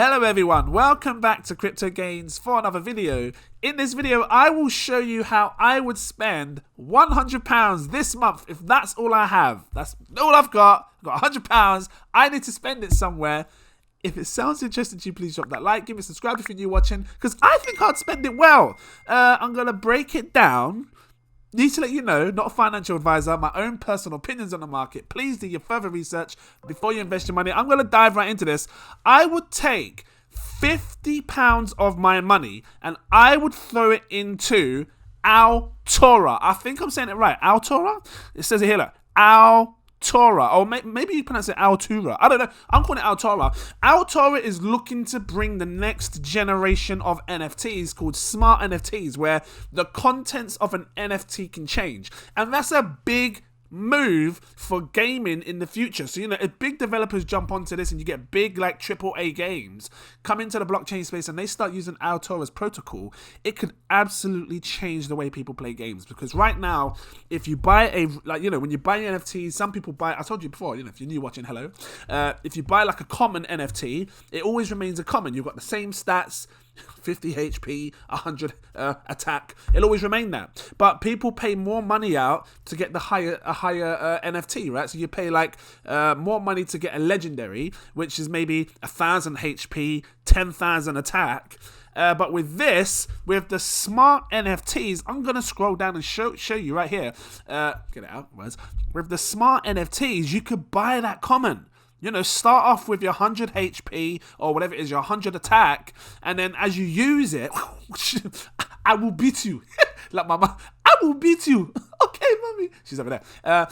Hello everyone, welcome back to Crypto Gains for another video. In this video, I will show you how I would spend £100 this month if that's all I have. That's all I've got. I've got £100. I need to spend it somewhere. If it sounds interesting to you, please drop that like, give me a subscribe if you're new watching, because I think I'd spend it well. I'm going to break it down. Need to let you know, not a financial advisor, my own personal opinions on the market. Please do your further research before you invest your money. I'm going to dive right into this. I would take £50 of my money and I would throw it into Altura. I think I'm saying it right. Altura? It says it here, look. Altura, or maybe you pronounce it Altura. I don't know. I'm calling it Altura. Altura is looking to bring the next generation of NFTs called smart NFTs, where the contents of an NFT can change, and that's a big move for gaming in the future. So, you know, if big developers jump onto this and you get big like AAA games come into the blockchain space and they start using Altura's protocol, it could absolutely change the way people play games. Because right now, if you buy when you buy NFTs, some people buy, I told you before, you know, if you're new watching, hello, if you buy like a common NFT, it always remains a common. You've got the same stats, 50 HP, 100 attack. It'll always remain that. But people pay more money out to get the higher NFT, right? So you pay like more money to get a legendary, which is maybe 1,000 HP, 10,000 attack. But with this, with the smart NFTs, I'm going to scroll down and show you right here. Get it out, words. With the smart NFTs, you could buy that common. You know, start off with your 100 HP or whatever it is, your 100 attack, and then as you use it, I will beat you. Like mama, I will beat you. Okay, mommy. She's over there.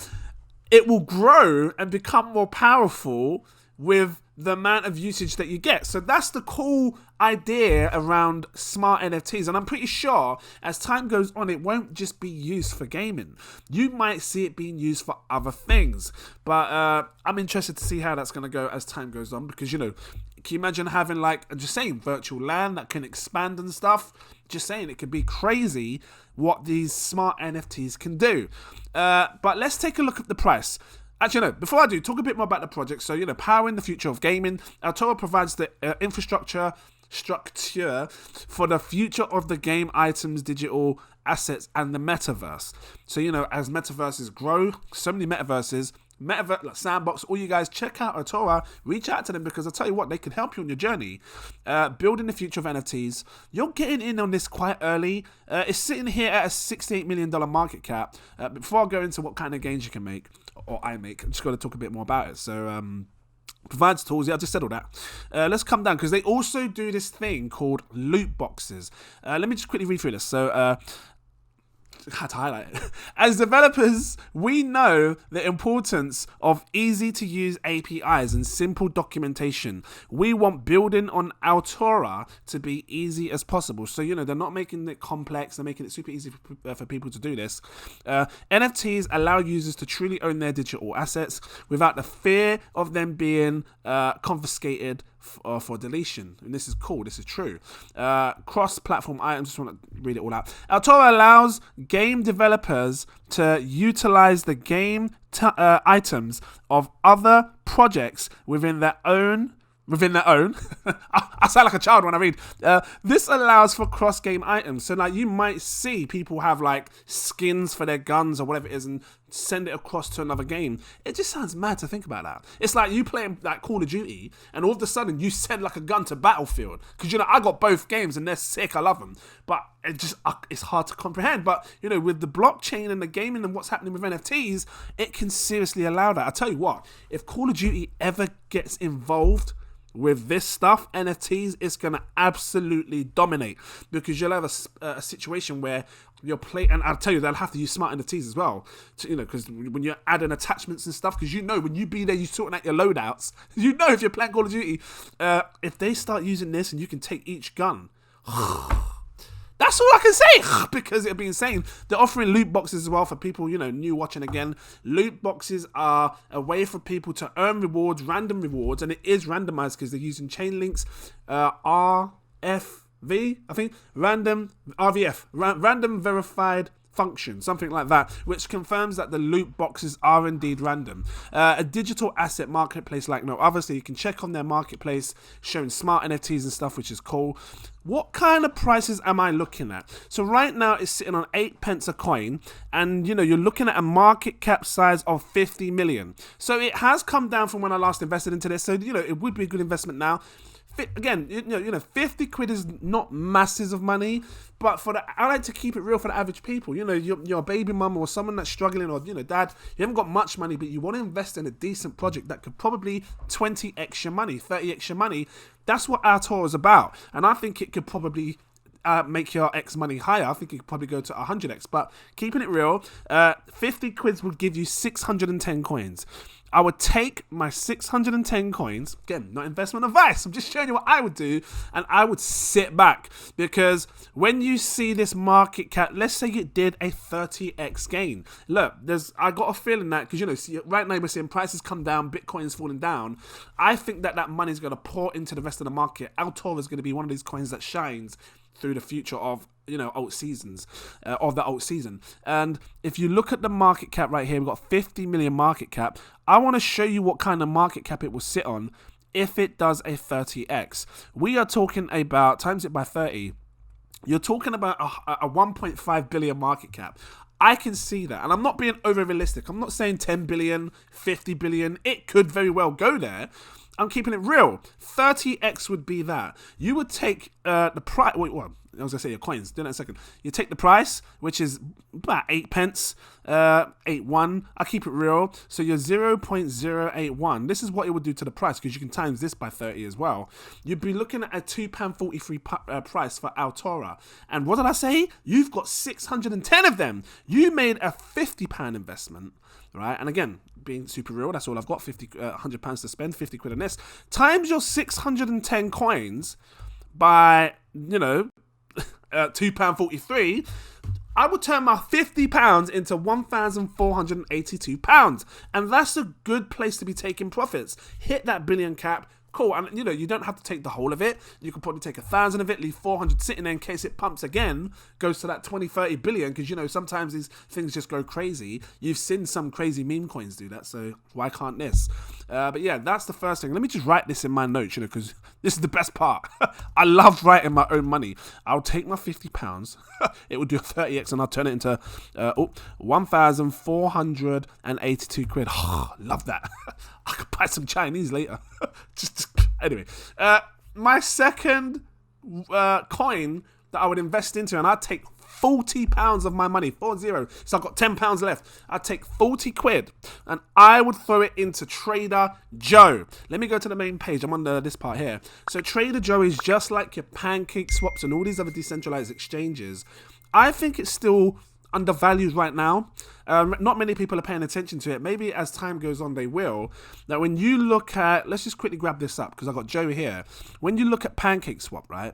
It will grow and become more powerful with the amount of usage that you get. So that's the cool idea around smart NFTs. And I'm pretty sure as time goes on, it won't just be used for gaming. You might see it being used for other things. But I'm interested to see how that's going to go as time goes on. Because, you know, can you imagine having like, just saying, virtual land that can expand and stuff? Just saying, it could be crazy what these smart NFTs can do. But let's take a look at the price. Actually, no, before I do, talk a bit more about the project. So, you know, powering the future of gaming. Altura provides the infrastructure for the future of the game items, digital assets, and the metaverse. So, you know, as metaverses grow, so many metaverses, like Sandbox, all you guys, check out Altura, reach out to them, because I'll tell you what, they can help you on your journey. Building the future of NFTs. You're getting in on this quite early. It's sitting here at a $68 million market cap. Before I go into what kind of gains you can make, or I make, I'm just going to talk a bit more about it. So, provides tools. Yeah, I just said all that. Let's come down, because they also do this thing called loot boxes. Let me just quickly read through this. So, had to highlight it. As developers, we know the importance of easy to use APIs and simple documentation. We want building on Altura to be easy as possible. So, you know, they're not making it complex. They're making it super easy for people to do this. NFTs allow users to truly own their digital assets without the fear of them being confiscated for deletion. And this is cool. This is true. Cross-platform items. Just want to read it all out. Altura allows game developers to utilize the game items of other projects within their own. I sound like a child when I read. This allows for cross-game items. So, like, you might see people have, like, skins for their guns or whatever it is and send it across to another game. It just sounds mad to think about that. It's like you playing, like, Call of Duty, and all of a sudden you send, like, a gun to Battlefield. Because, you know, I got both games, and they're sick. I love them. But it's hard to comprehend. But, you know, with the blockchain and the gaming and what's happening with NFTs, it can seriously allow that. I tell you what, if Call of Duty ever gets involved with this stuff, NFTs, it's going to absolutely dominate, because you'll have a situation where you're playing, and I'll tell you, they'll have to use smart NFTs as well, to, you know, because when you're adding attachments and stuff, because you know, when you be there, you're sorting out your loadouts, you know, if you're playing Call of Duty, if they start using this and you can take each gun, that's all I can say, because it'll be insane. They're offering loot boxes as well for people, you know, new watching again. Loot boxes are a way for people to earn rewards, random rewards, and it is randomized because they're using chain links, RFV, I think, random, RVF, random verified function, something like that, which confirms that the loot boxes are indeed random. A digital asset marketplace like no other, so you can check on their marketplace showing smart NFTs and stuff, which is cool. What kind of prices am I looking at? So right now it's sitting on 8 pence a coin, and you're looking at a market cap size of 50 million. So it has come down from when I last invested into this, so it would be a good investment now. Again, 50 quid is not masses of money, but I like to keep it real for the average people. You're a baby mum or someone that's struggling, or dad, you haven't got much money, but you want to invest in a decent project that could probably 20x your money, 30x your money. That's what Altura is about, and I think it could probably make your X money higher. I think it could probably go to 100x, but keeping it real, 50 quids would give you 610 coins. I would take my 610 coins, again, not investment advice, I'm just showing you what I would do, and I would sit back, because when you see this market cap, let's say it did a 30x gain. Look, I got a feeling that, because right now we're seeing prices come down, Bitcoin's falling down. I think that money is going to pour into the rest of the market. Altura is going to be one of these coins that shines through the future of alt seasons, of the alt season. And if you look at the market cap right here, we've got 50 million market cap. I want to show you what kind of market cap it will sit on if it does a 30x. We are talking about, times it by 30, you're talking about a 1.5 billion market cap. I can see that, and I'm not being over realistic. I'm not saying 10 billion, 50 billion. It could very well go there. I'm keeping it real. 30x would be that. You would take the price. Wait, what? I was going to say your coins. Do that in a second. You take the price, which is about 8 pence, 8.1. I keep it real. So you're 0.081. This is what it would do to the price, because you can times this by 30 as well. You'd be looking at a £2.43 price for Altura. And what did I say? You've got 610 of them. You made a £50 investment, right? And again, being super real, that's all I've got. £100 to spend, 50 quid on this. Times your 610 coins by, £2.43, I would turn my £50 into £1,482. And that's a good place to be taking profits. Hit that billion cap. Cool, and you don't have to take the whole of it. You could probably take 1,000 of it, leave 400 sitting there in case it pumps again, goes to that 20-30 billion, because sometimes these things just go crazy. You've seen some crazy meme coins do that, so why can't this? But yeah, that's the first thing. Let me just write this in my notes, because this is the best part. I love writing my own money. I'll take my £50, it would do a 30x, and I'll turn it into 1,482 quid. Love that. I could buy some Chinese later. Anyway, my second coin that I would invest into, and I'd take £40 of my money, 40. So I've got £10 left. I'd take 40 quid, and I would throw it into Trader Joe. Let me go to the main page. I'm on this part here. So Trader Joe is just like your Pancake Swaps and all these other decentralized exchanges. I think it's still undervalued right now. Not many people are paying attention to it. Maybe as time goes on, they will. Now, when you look at, let's just quickly grab this up, because I've got Joe here. When you look at Pancake Swap, right?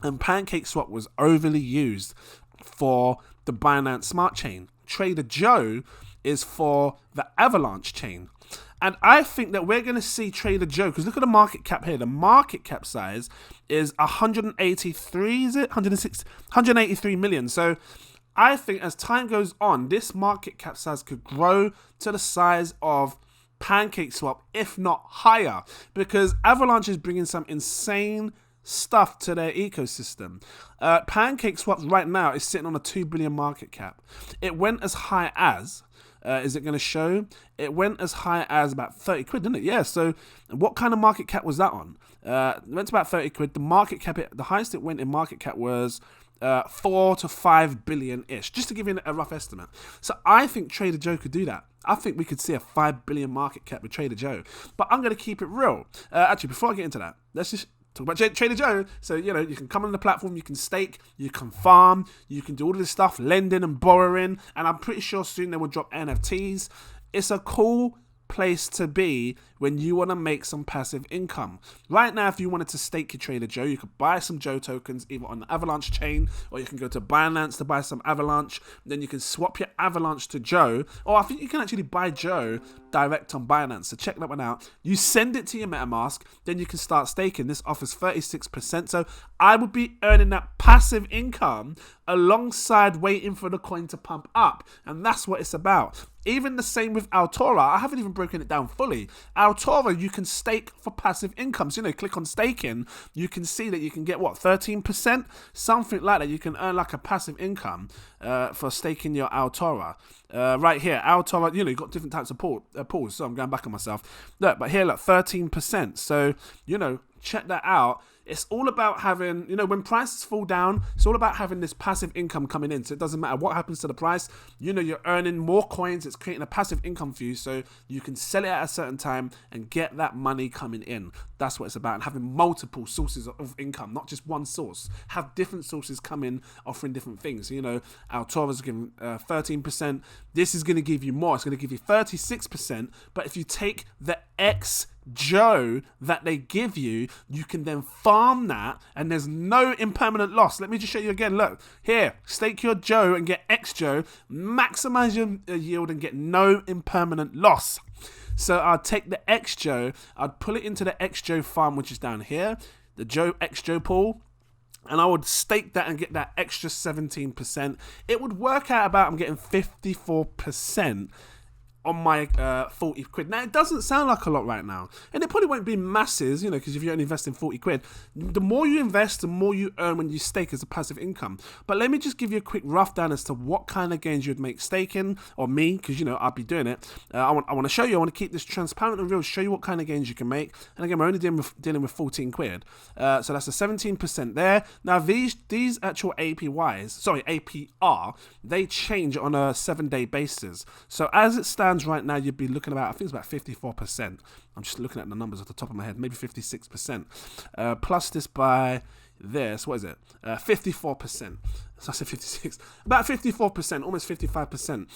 And Pancake Swap was overly used for the Binance Smart Chain. Trader Joe is for the Avalanche chain. And I think that we're going to see Trader Joe, because look at the market cap here. The market cap size is 183, is it? 183 million. So I think as time goes on, this market cap size could grow to the size of Pancake Swap, if not higher, because Avalanche is bringing some insane stuff to their ecosystem. Pancake Swap right now is sitting on a 2 billion market cap. It went as high as, is it going to show? It went as high as about 30 quid, didn't it? Yeah, so what kind of market cap was that on? It went to about 30 quid. The market cap, the highest it went in market cap was 4 to 5 billion-ish, just to give you a rough estimate. So I think Trader Joe could do that. I think we could see a 5 billion market cap with Trader Joe. But I'm going to keep it real. Actually, before I get into that, let's just talk about Trader Joe. So, you can come on the platform, you can stake, you can farm, you can do all of this stuff, lending and borrowing, and I'm pretty sure soon they will drop NFTs. It's a cool place to be when you want to make some passive income. Right now, if you wanted to stake your Trader Joe, you could buy some Joe tokens either on the Avalanche chain, or you can go to Binance to buy some Avalanche. Then you can swap your Avalanche to Joe, or I think you can actually buy Joe direct on Binance. So check that one out. You send it to your MetaMask, then you can start staking. This offers 36%. So I would be earning that passive income alongside waiting for the coin to pump up. And that's what it's about. Even the same with Altura. I haven't even broken it down fully. Altura, you can stake for passive income. So, click on staking. You can see that you can get, 13%? Something like that. You can earn like a passive income for staking your Altura. Right here, Altura, you've got different types of pools. So I'm going back on myself. Look, but here, 13%. So, check that out. It's all about having, when prices fall down, it's all about having this passive income coming in. So it doesn't matter what happens to the price. You're earning more coins. It's creating a passive income for you. So you can sell it at a certain time and get that money coming in. That's what it's about. And having multiple sources of income, not just one source. Have different sources come in offering different things. So, Altura's giving 13%. This is going to give you more. It's going to give you 36%. But if you take the X Joe that they give you, you can then farm that and there's no impermanent loss. Let me just show you again. Look here, stake your Joe and get X Joe, maximize your yield and get no impermanent loss. So I'd take the X Joe, I'd pull it into the X Joe farm, which is down here, the X Joe pool, and I would stake that and get that extra 17%. It would work out about, I'm getting 54% on my 40 quid. Now, it doesn't sound like a lot right now, and it probably won't be masses, because if you're only investing 40 quid, the more you invest, the more you earn when you stake as a passive income. But let me just give you a quick rough down as to what kind of gains you'd make staking, or me, because, I'll be doing it. I want to show you, I want to keep this transparent and real, show you what kind of gains you can make. And again, we're only dealing with 14 quid. So that's a 17% there. Now, these actual APR, they change on a 7-day basis. So as it stands right now, you'd be looking about, I think it's about 54%. I'm just looking at the numbers off the top of my head, maybe 56%. Plus this by this, what is it? 54%. So I said 56. About 54%, almost 55%.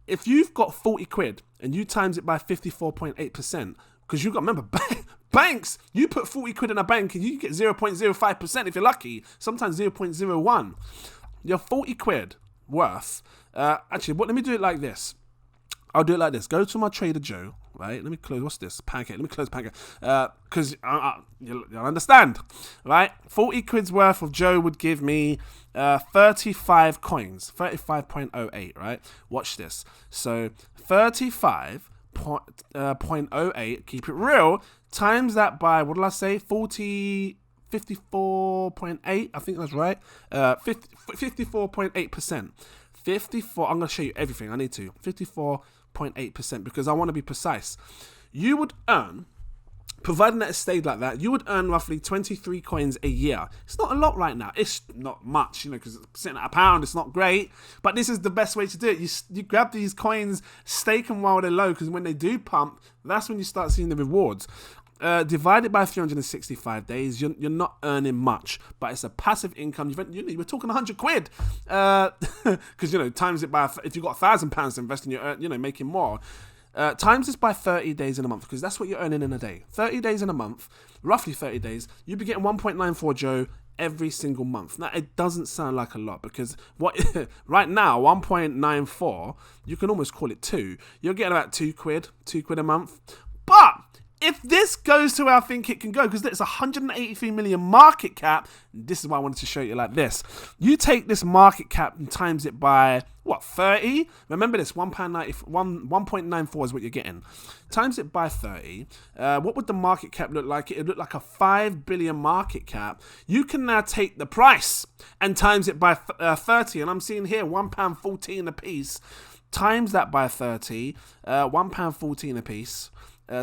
If you've got 40 quid and you times it by 54.8%, because you've got, remember, banks, you put 40 quid in a bank and you get 0.05% if you're lucky, sometimes 0.01. Your 40 quid worth, actually, let me do it like this. I'll do it like this. Go to my Trader Joe, right? Let me close, what's this? Pancake. Let me close Pancake. Because you'll understand, right? 40 quid's worth of Joe would give me 35 coins, 35.08, right? Watch this. So 35.08, keep it real, times that by, what did I say? 54.8, I think that's right. 54.8%. 54, I'm going to show you everything. I need to. 54.8% because I want to be precise. You would earn, providing that it stayed like that, you would earn roughly 23 coins a year. It's not a lot right now. It's not much, because it's sitting at £1. It's not great. But this is the best way to do it. You grab these coins, stake them while they're low, because when they do pump, that's when you start seeing the rewards. Divided by 365 days, you're not earning much, but it's a passive income. We're talking 100 quid, because times it by, if you've got £1,000 to invest in, you're making more. Times this by 30 days in a month, because that's what you're earning in a day. 30 days in a month, roughly 30 days, you'll be getting 1.94 Joe every single month. Now, it doesn't sound like a lot, because right now, 1.94, you can almost call it 2. You're getting about 2 quid a month. But if this goes to where I think it can go, because it's 183 million market cap, this is why I wanted to show you like this. You take this market cap and times it by, 30? Remember this, £1.94 is what you're getting. Times it by 30. What would the market cap look like? It would look like a 5 billion market cap. You can now take the price and times it by 30. And I'm seeing here £1.14 a piece. Times that by 30, £1.14 a piece.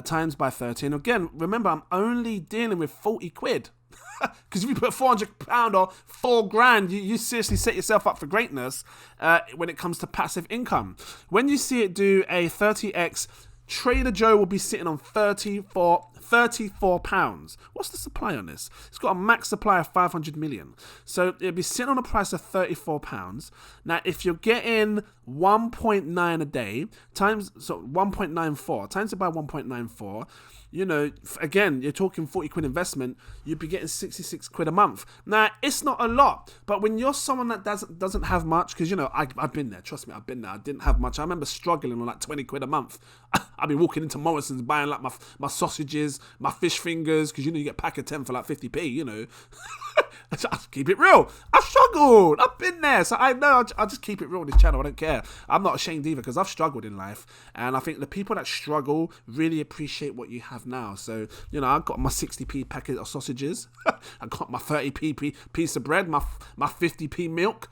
Times by 30. And again, remember, I'm only dealing with 40 quid. Because if you put £400 or $4,000, you seriously set yourself up for greatness when it comes to passive income. When you see it do a 30x, Trader Joe will be sitting on 34 £34. What's the supply on this? It's got a max supply of 500 million. So it'd be sitting on a price of £34. Now, if you're getting 1.9 a day times 1.94 times it by 1.94, you know, again, you're talking 40 quid investment, you'd be getting 66 quid a month. Now, it's not a lot, but when you're someone that doesn't have much, because, you know, I've been there, trust me, I've been there, I didn't have much. I remember struggling on like 20 quid a month. I'd be walking into Morrison's buying like my sausages, my fish fingers, because, you know, you get a pack of 10 for like 50p, you know. I'll keep it real. I've struggled. I've been there. So I know I'll just keep it real on this channel. I don't care. I'm not ashamed either because I've struggled in life. And I think the people that struggle really appreciate what you have now. So, you know, I got my 60p packet of sausages. I got my 30p piece of bread, my 50p milk.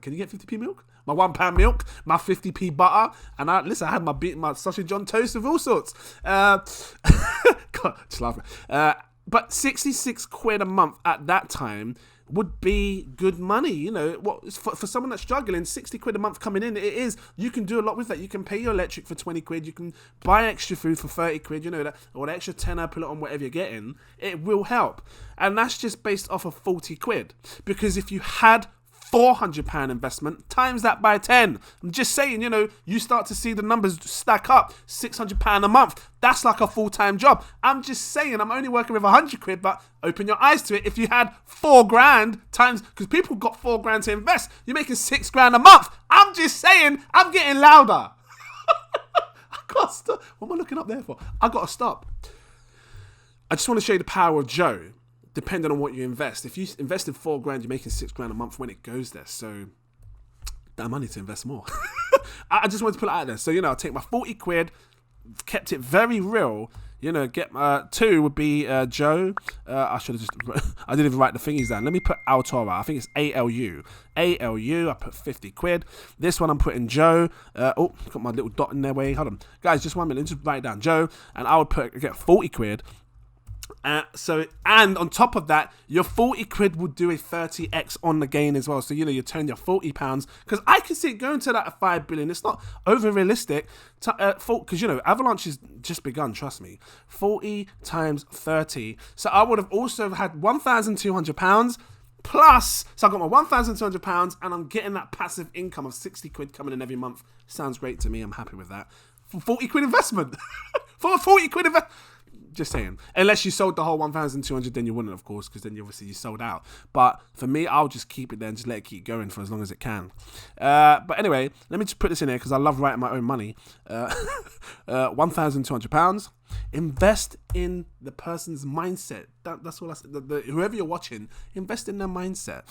Can you get 50p milk? My £1 milk, my 50p butter. And I had my sausage on toast with all sorts. God, just laughing. But 66 quid a month at that time would be good money, you know. What for someone that's struggling, 60 quid a month coming in, it is. You can do a lot with that. You can pay your electric for 20 quid. You can buy extra food for 30 quid, you know, that, or an extra tenner, put it on whatever you're getting. It will help. And that's just based off of 40 quid. Because if you had £400 investment, times that by 10. I'm just saying, you know, you start to see the numbers stack up. £600 a month. That's like a full-time job. I'm just saying, I'm only working with 100 quid, but open your eyes to it. If you had 4 grand times, because people got 4 grand to invest, you're making 6 grand a month. I'm just saying, I'm getting louder. I gotta stop. What am I looking up there for? I gotta stop. I just want to show you the power of Joe. Depending on what you invest. If you invested 4 grand, you're making 6 grand a month when it goes there. So, damn, I need to invest more. I just wanted to put it out there. So, you know, I'll take my 40 quid, kept it very real. You know, get 2 would be Joe. I should have I didn't even write the thingies down. Let me put Altura. I think it's ALU. ALU, I put 50 quid. This one I'm putting Joe. Oh, got my little dot in there. Wait, hold on. Guys, just 1 minute. Just write it down. Joe. And I would get 40 quid. And on top of that, your 40 quid would do a 30x on the gain as well. So, you know, you turn your £40, because I can see it going to that 5 billion. It's not over realistic, because, you know, Avalanche has just begun, trust me. 40 times 30. So I would have also had £1,200 plus. So I got my £1,200 and I'm getting that passive income of 60 quid coming in every month. Sounds great to me. I'm happy with that. For 40 quid investment. For a 40 quid investment. Just saying. Unless you sold the whole 1,200, then you wouldn't, of course, because then you sold out. But for me, I'll just keep it there and just let it keep going for as long as it can. But anyway, let me just put this in here because I love writing my own money. £1,200. Invest in the person's mindset. That's all I said. Whoever you're watching, invest in their mindset.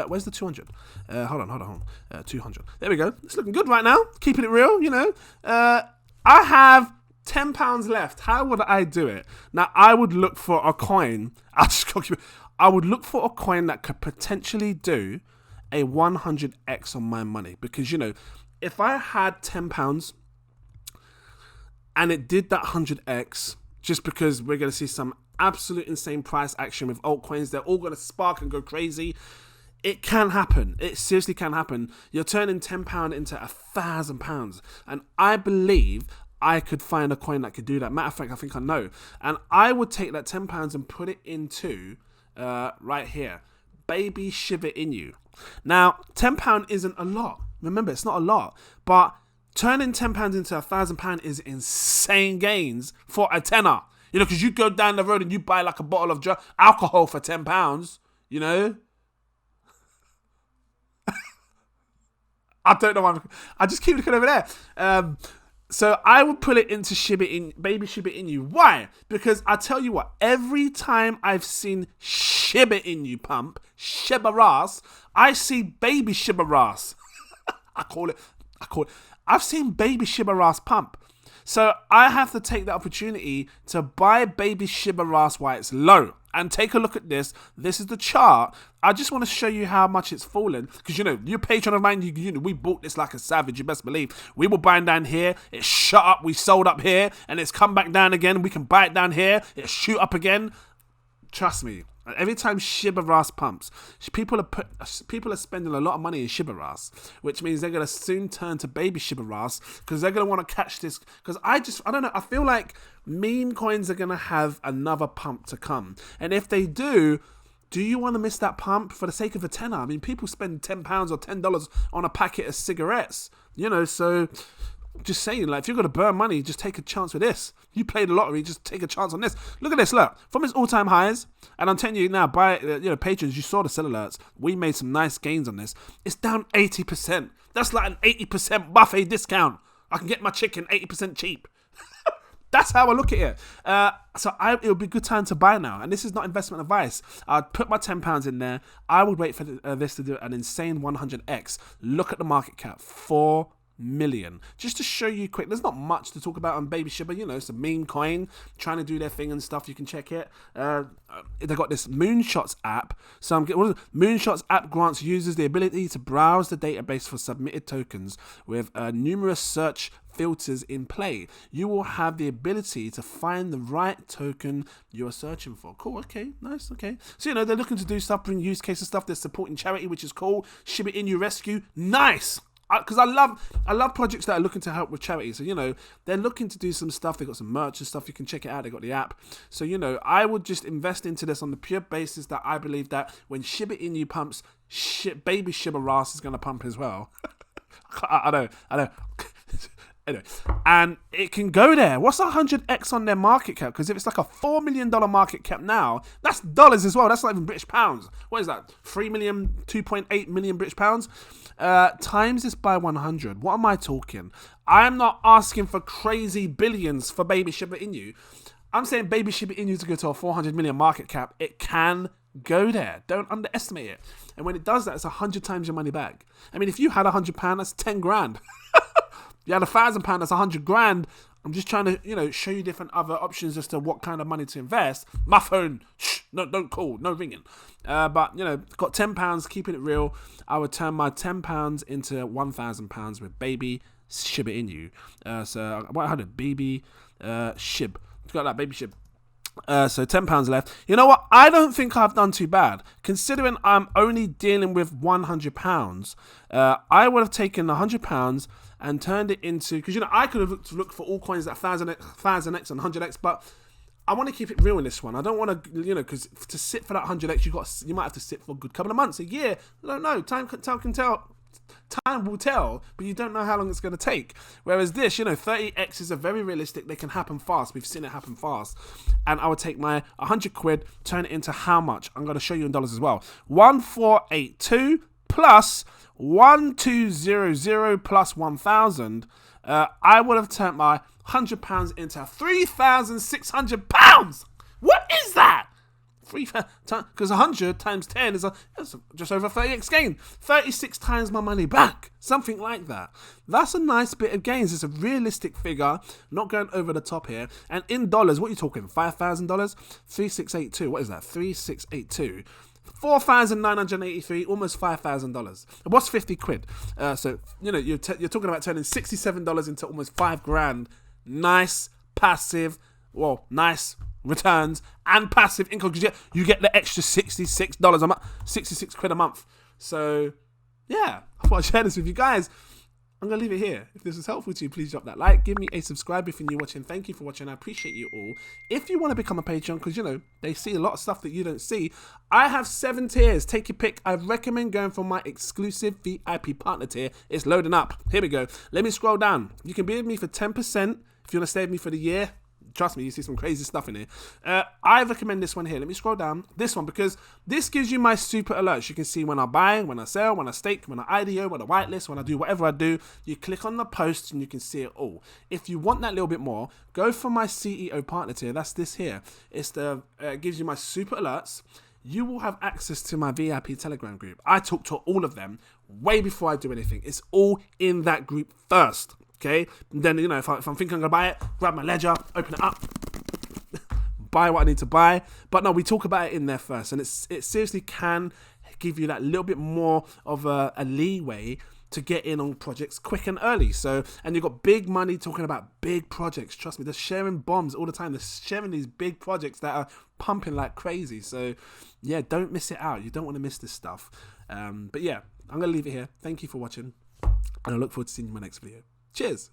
Where's the 200? Hold on. 200. There we go. It's looking good right now. Keeping it real, you know. I have £10 left. How would I do it? Now, I would look for a coin. I would look for a coin that could potentially do a 100x on my money. Because, you know, if I had £10 and it did that 100x, just because we're going to see some absolute insane price action with altcoins, they're all going to spark and go crazy. It can happen. It seriously can happen. You're turning £10 into £1,000. And I believe I could find a coin that could do that. Matter of fact, I think I know. And I would take that £10 and put it into right here. Baby Shiver Inu. Now, £10 isn't a lot. Remember, it's not a lot. But turning £10 into £1,000 is insane gains for a tenner. You know, because you go down the road and you buy like a bottle of alcohol for £10, you know. I don't know why I just keep looking over there. So I would put it into Baby Shiba Inu. Why? Because I tell you what, every time I've seen Shiba Inu pump, Shiba Ras, I see Baby Shiba Ras. I call it. I've seen Baby Shiba Ras pump. So I have to take the opportunity to buy Baby Shiba Ras while it's low. And take a look at this. This is the chart. I just want to show you how much it's fallen. Because, you know, your Patreon of mine, you know, we bought this like a savage, you best believe. We were buying down here. It shot up. We sold up here. And it's come back down again. We can buy it down here. It shoot up again. Trust me. Every time Shiba Ras pumps, people are spending a lot of money in Shiba Ras, which means they're gonna soon turn to baby Shiba Ras because they're gonna want to catch this. Because I don't know. I feel like meme coins are gonna have another pump to come, and if they do you want to miss that pump for the sake of a tenner? I mean, people spend £10 or $10 on a packet of cigarettes, you know. So just saying, like, if you're gonna burn money, just take a chance with this. You play the lottery, just take a chance on this. Look at this, look, from its all-time highs, and I'm telling you now, patrons, you saw the sell alerts. We made some nice gains on this. It's down 80%. That's like an 80% buffet discount. I can get my chicken 80% cheap. That's how I look at it. It would be a good time to buy now. And this is not investment advice. I'd put my £10 in there. I would wait for this to do an insane 100x. Look at the market cap, 4 million. Just to show you quick, there's not much to talk about on Baby Shiba. You know, it's a meme coin trying to do their thing and stuff. You can check it. They got this Moonshots app. So Moonshots app grants users the ability to browse the database for submitted tokens with numerous search filters in play. You will have the ability to find the right token you are searching for. Cool, okay, nice, okay. So, you know, they're looking to do stuff, bring use cases stuff. They're supporting charity, which is cool. Shiba Inu Rescue, nice. Because I love projects that are looking to help with charity. So, you know, they're looking to do some stuff. They've got some merch and stuff. You can check it out. They got the app. So, you know, I would just invest into this on the pure basis that I believe that when Shiba Inu pumps, baby Shiba Ras is going to pump as well. I know. Anyway, and it can go there. What's 100x on their market cap? Because if it's like a $4 million market cap now, that's dollars as well. That's not even British pounds. What is that? 3 million, 2.8 million British pounds? Times this by 100. What am I talking? I'm not asking for crazy billions for baby Shiba Inu. I'm saying baby Shiba Inu to go to a 400 million market cap. It can go there. Don't underestimate it. And when it does that, it's 100 times your money back. I mean, if you had £100, that's 10 grand. You had £1,000, that's 100 grand. I'm just trying to, you know, show you different other options as to what kind of money to invest. My phone, no, don't call, no ringing. But, you know, got £10, keeping it real. I would turn my £10 into £1,000 with baby Shiba Inu. So what I had a baby Shib. Got that baby Shib. So £10 left. You know what? I don't think I've done too bad. Considering I'm only dealing with £100, I would have taken £100 and turned it into, because, you know, I could have looked for all coins that 1000x and 100x, but I want to keep it real in this one. I don't want to, you know, because to sit for that 100x, you might have to sit for a good couple of months, a year. I don't know. Time will tell, but you don't know how long it's going to take. Whereas this, you know, 30x is a very realistic. They can happen fast. We've seen it happen fast. And I would take my 100 quid, turn it into how much? I'm going to show you in dollars as well. 1482 plus 1200 plus 1000. I would have turned my £100 into £3,600. What is that? Because 100 times 10 is just over 30x gain. 36 times my money back. Something like that. That's a nice bit of gains. It's a realistic figure. Not going over the top here. And in dollars, what are you talking? $5,000? 3682. What is that? 3682. 4,983, almost $5,000. What's 50 quid? So, you know, you're talking about turning $67 into almost 5 grand. Nice, passive, nice returns and passive income, because you get the extra $66 a month, 66 quid a month. So, yeah, I thought I'd share this with you guys. I'm going to leave it here. If this was helpful to you, please drop that like. Give me a subscribe if you're new watching. Thank you for watching. I appreciate you all. If you want to become a Patreon, because, you know, they see a lot of stuff that you don't see, I have 7 tiers. Take your pick. I recommend going for my exclusive VIP partner tier. It's loading up. Here we go. Let me scroll down. You can be with me for 10% if you want to stay with me for the year. Trust me, you see some crazy stuff in here. I recommend this one here. Let me scroll down. This one, because this gives you my super alerts. You can see when I buy, when I sell, when I stake, when I IDO, when I whitelist, when I do whatever I do. You click on the post and you can see it all. If you want that little bit more, go for my CEO partner tier. That's this here. It's it gives you my super alerts. You will have access to my VIP Telegram group. I talk to all of them way before I do anything. It's all in that group first. Okay, and then, you know, if I'm thinking I'm gonna buy it, grab my ledger, open it up, buy what I need to buy. But no, we talk about it in there first, and it seriously can give you that little bit more of a leeway to get in on projects quick and early. So, and you've got big money talking about big projects. Trust me, they're sharing bombs all the time. They're sharing these big projects that are pumping like crazy. So yeah, don't miss it out. You don't want to miss this stuff. But yeah, I'm going to leave it here. Thank you for watching, and I look forward to seeing you in my next video. Cheers.